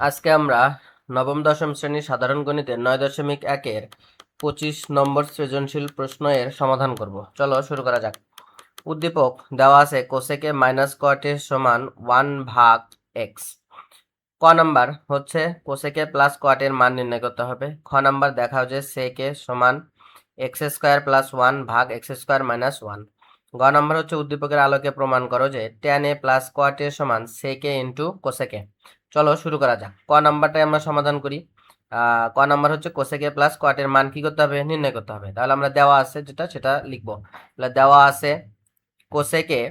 আজকে আমরা নবম দশম শ্রেণীর সাধারণ গণিতের 9.1-এর 25 নম্বর সৃজনশীল প্রশ্ন এর সমাধান করব। চলো শুরু করা যাক। উদ্দীপক দেওয়া আছে কোসেকে মাইনাস কটে সমান 1/x। ক নাম্বার হচ্ছে কোসেকে প্লাস কটের মান নির্ণয় করতে হবে। খ নাম্বার দেখাও যে সেকে সমান x² প্লাস 1/x² মাইনাস 1। গ নাম্বার হচ্ছে উদ্দীপকের আলোকে প্রমাণ করো যে tan a plus cot a সমান sec a into cosec a। চলো শুরু করা যাক। ক নাম্বারটাই আমরা সমাধান করি। ক নাম্বার হচ্ছে cosec a প্লাস cot এর মান কি করতে হবে, নির্ণয় করতে হবে। তাহলে আমরা দেওয়া আছে যেটা সেটা লিখবো। তাহলে দেওয়া আছে cosec a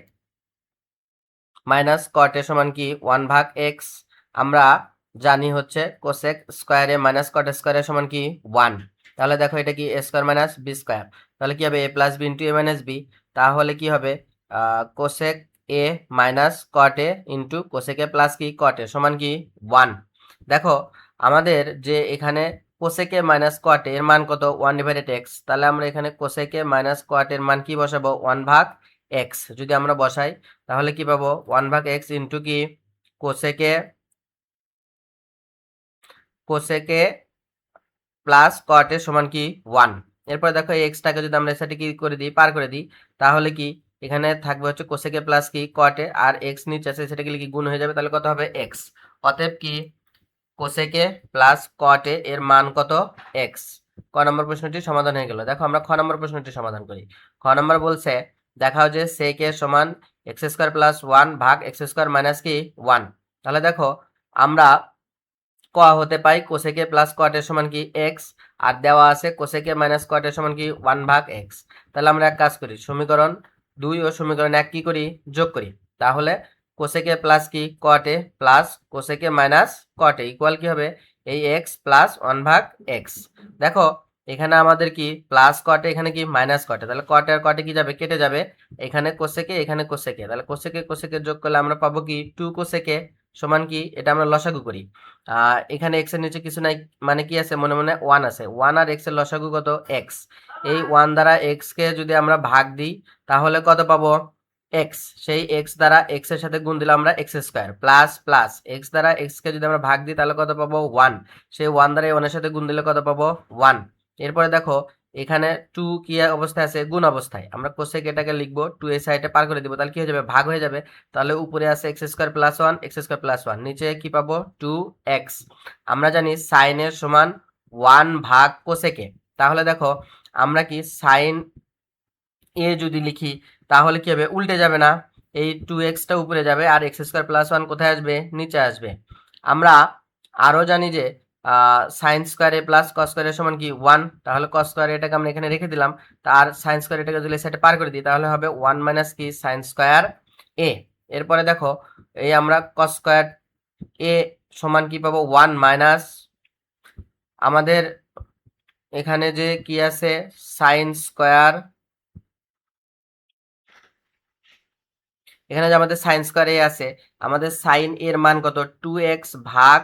minus cot a সমান কি 1/x। আমরা জানি হচ্ছে কোসেক স্কোয়ার এ মাইনাস কট স্কোয়ার এর সমান কি 1। তাহলে দেখো এটা কি a square minus b square. তাহলে কি হবে a plus b into a minus b। তাহলে কি হবে cosec a minus caught A into cosec A plus কি কট এ সমান কি 1। দেখো আমাদের যে এখানে কোসেক এ মাইনাস কট এর মান কত 1/x। তাহলে আমরা এখানে কোসেক এ মাইনাস কট এর মান কি বসাবো 1/x। যদি আমরা বসাই তাহলে কি পাবো 1/x ইন্টু কি কোসেকে প্লাস কট এর সমান কি 1। এরপরে দেখো এই এক্সটাকে যদি আমরা এর কি করে দিই, পার করে দিই, তাহলে কি এখানে থাকবে হচ্ছে কোসেকে প্লাস কি কট এ, আর এক্স নিচে আছে সেটা কি গুণ হয়ে যাবে। তাহলে কত হবে এক্স। অতএব কি কোসেকে প্লাস কট এ এর মান কত এক্স। ক নম্বর প্রশ্নটি সমাধান হয়ে গেল। দেখো আমরা খ নম্বর প্রশ্নটি সমাধান করি। খ নম্বর বলছে দেখাও যে সেক এর সমান x² প্লাস 1/x² মাইনাস কি 1। তাহলে দেখো আমরা ক হতে পাই কোসেকে প্লাস কট এর সমান কি এক্স, আর দেওয়া আছে কোসেকে মাইনাস কট এর সমান কি 1/x। তাহলে আমরা এক কাজ করি, সমীকরণ 2 ও সমীকরণ 1 কি করি, যোগ করি। তাহলে কোসেকে প্লাস কি কট এ প্লাস কোসেকে মাইনাস কট এ ইকুয়াল কি হবে এই এক্স প্লাস 1/x। দেখো এখানে আমাদের কি প্লাস কট এ, এখানে কি মাইনাস কট এ। তাহলে কট আর কট এ কি যাবে, কেটে যাবে। এখানে কোসেকে এখানে কোসেকে, তাহলে কোসেকে যোগ করলে আমরা পাবো কি 2 কোসেকে সমান কি, এটা আমরা লসাগু করি। এখানে এক্স এর নিচে কিছু নাই, মানে কি আছে, মনে মনে 1 আছে। 1 আর এক্স এর লসাগু কত এক্স। এই 1 দ্বারা এক্স কে যদি আমরা ভাগ দিই তাহলে কত পাবো এক্স। সেই এক্স দ্বারা এক্স এর সাথে গুণ দিলে আমরা x² প্লাস প্লাস এক্স দ্বারা এক্স কে যদি আমরা ভাগ দিই তাহলে কত পাবো 1। সেই 1 দ্বারা এই 1 এর সাথে গুণ দিলে কত পাবো 1। এরপরে দেখো এখানে 2 কি অবস্থায় আছে, গুণ অবস্থায়। আমরা কোসেক এটাকে লিখবো 2 এর সাইডে পার করে দিব, তাহলে কি হয়ে যাবে, ভাগ হয়ে যাবে। তাহলে উপরে আছে x² প্লাস 1 x² প্লাস 1, নিচে কি পাবো 2x। আমরা জানি সাইনের সমান 1 ভাগ কোসেকে। তাহলে দেখো আমরা কি সাইন এ যদি লিখি তাহলে কি হবে, উল্টে যাবে না, এই 2x টা উপরে যাবে আর x² প্লাস 1 কোথায় আসবে, নিচে আসবে। আমরা আরো জানি যে সাইন স্কোয়ার এ প্লাস কস স্কোয়ার এর সমান কি 1। তাহলে কস স্কোয়ার এটাকে আমরা এখানে রেখে দিলাম, তার সাইন স্কোয়ার এটাকে যদি সেটা পার করে দিই তাহলে হবে 1 মাইনাস কি সাইন স্কোয়ার এ। এরপরে দেখো এই আমরা কস স্কোয়ার এ সমান কি পাবো 1 মাইনাস আমাদের এখানে যে কি আছে সাইন স্কোয়ার, এখানে যে আমাদের সাইন স্কোয়ার এ আছে, আমাদের সাইন এর মান কত 2x ভাগ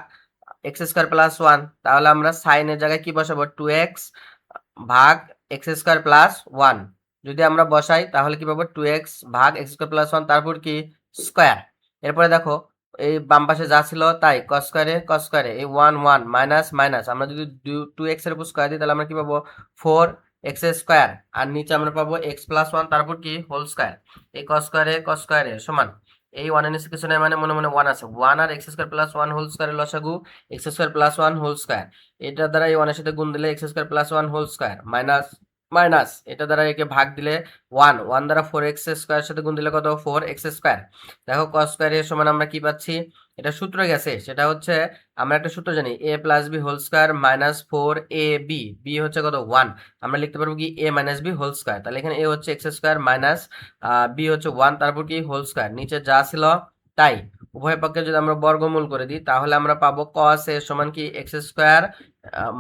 x² প্লাস 1। তাহলে আমরা সাইন এর জায়গায় কি বসাবো 2x ভাগ x² প্লাস 1। যদি আমরা বসাই তাহলে কি পাবো 2x ভাগ x² প্লাস 1 তারপর কি স্কোয়ার। এরপরে দেখো এই বাম পাশে যা ছিল তাই কস স্কোয়ারে এই 1 1 মাইনাস মাইনাস, আমরা যদি 2x এর উপর স্কোয়ার দিই তাহলে আমরা কি পাবো 4x², আর নিচে আমরা পাবো x প্লাস 1 তারপর কি হোল স্কোয়ার। এই কস স্কোয়ারে সমান এই 1 এর নিচে কিছু নাই, মানে মনে মনে 1 আছে। 1 আর x² প্লাস 1 হোল স্কোয়ারের লসাগু x² প্লাস 1 হোল স্কোয়ার। এটা দ্বারা এই 1 এর সাথে গুণ দিলে x² plus 1 whole square minus minus এটা দ্বারা একে ভাগ দিলে 1 1 দ্বারা 4x² সাথে গুণ দিলে কত 4x²। দেখো cos স্কয়ার এর সমান আমরা কি পাচ্ছি, এটা সূত্র গেছে, সেটা হচ্ছে আমরা একটা সূত্র জানি a plus b whole square minus 4ab। b হচ্ছে কত 1, আমরা লিখতে পারবো কি a minus b whole square. তাহলে এখানে a হচ্ছে x² মাইনাস b হচ্ছে 1 তারপর কি হোল স্কয়ার, নিচে যা ছিল তাই। উভয় পক্ষে যদি আমরা বর্গমূল করে দিই তাহলে আমরা পাবো cos এর সমান কি x²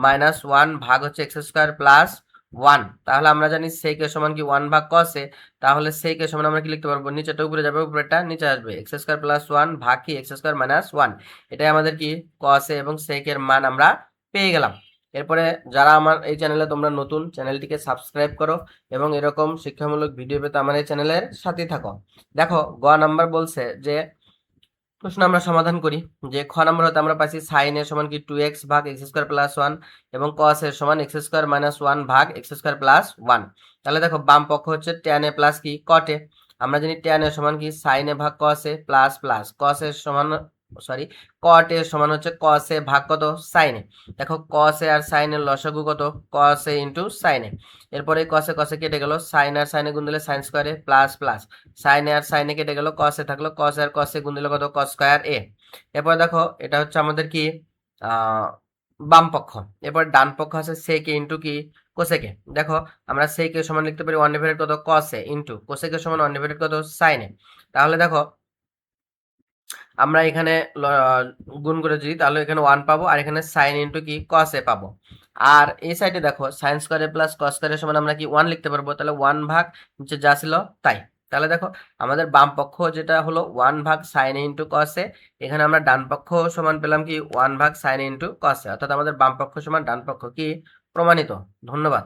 মাইনাস 1 ভাগ হচ্ছে x² প্লাস 1। তাহলে আমরা জানি sec এর সমান কি 1 ভাগ cos এ। তাহলে sec এর সমান আমরা কি লিখতে পারবো, নিচেটা উপরে যাবে উপরেটা নিচে আসবে, x² প্লাস 1 ভাগ কি x² মাইনাস 1। এটাই আমাদের কি cos এ এবং sec এর মান আমরা পেয়ে গেলাম। এরপরে যারা আমার এই চ্যানেলে তোমরা নতুন, চ্যানেলটিকে সাবস্ক্রাইব করো এবং এরকম শিক্ষামূলক ভিডিও পেতে আমার এই চ্যানেলের সাথেই থাকো। দেখো গ নাম্বার বলছে যে প্রশ্ন আমরা সমাধান করি যে খ নম্বর হতে আমরা পাইছি সাইন এর সমান কি 2x ভাগ x স্কয়ার প্লাস 1 এবং cos এর সমান x স্কয়ার মাইনাস 1 ভাগ x স্কয়ার প্লাস 1। তাহলে দেখো বাম পক্ষ হচ্ছে tan a প্লাস কি cot a। আমরা জানি tan এর সমান কি sin a ভাগ cos a plus plus cos এর সমান cot এর সমান হচ্ছে cos a ভাগ কত sin a। দেখো cos a আর sin এর লসাগু কত cos a into sin a। এরপরে cos a কেটে গেল, sin আর sin এ গুণ দিলে sin square a plus plus sin a আর sin a কেটে গেল, cos a থাকলো, cos a R cos a গুণ দিলে কত cos স্কয়ার a। এরপর দেখো এটা হচ্ছে আমাদের কি বাম পক্ষ। এরপর ডান পক্ষ আছে sec a ইনটু কি cosec a। দেখো আমরা sec a সমান লিখতে পারি 1 ডিভাইডেড কত cos a into cosec a সমান 1 ডিভাইডেড কত sin a। তাহলে দেখো আমরা এখানে গুণ করে দিই, তাহলে এখানে 1 পাবো আর এখানে sin ইনটু কি cos a পাবো। আর এই সাইডে দেখো sin square a plus cos square a সমান আমরা কি 1 লিখতে পারবো, তাহলে 1 ভাগ নিচে যা ছিল তাই। তাহলে দেখো আমাদের বাম পক্ষ যেটা হলো 1 ভাগ sin a into cos a, এখানে আমরা ডান পক্ষ সমান পেলাম কি 1 ভাগ sin a into cos a, অর্থাৎ আমাদের বাম পক্ষ সমান ডান পক্ষ কি প্রমাণিত। ধন্যবাদ।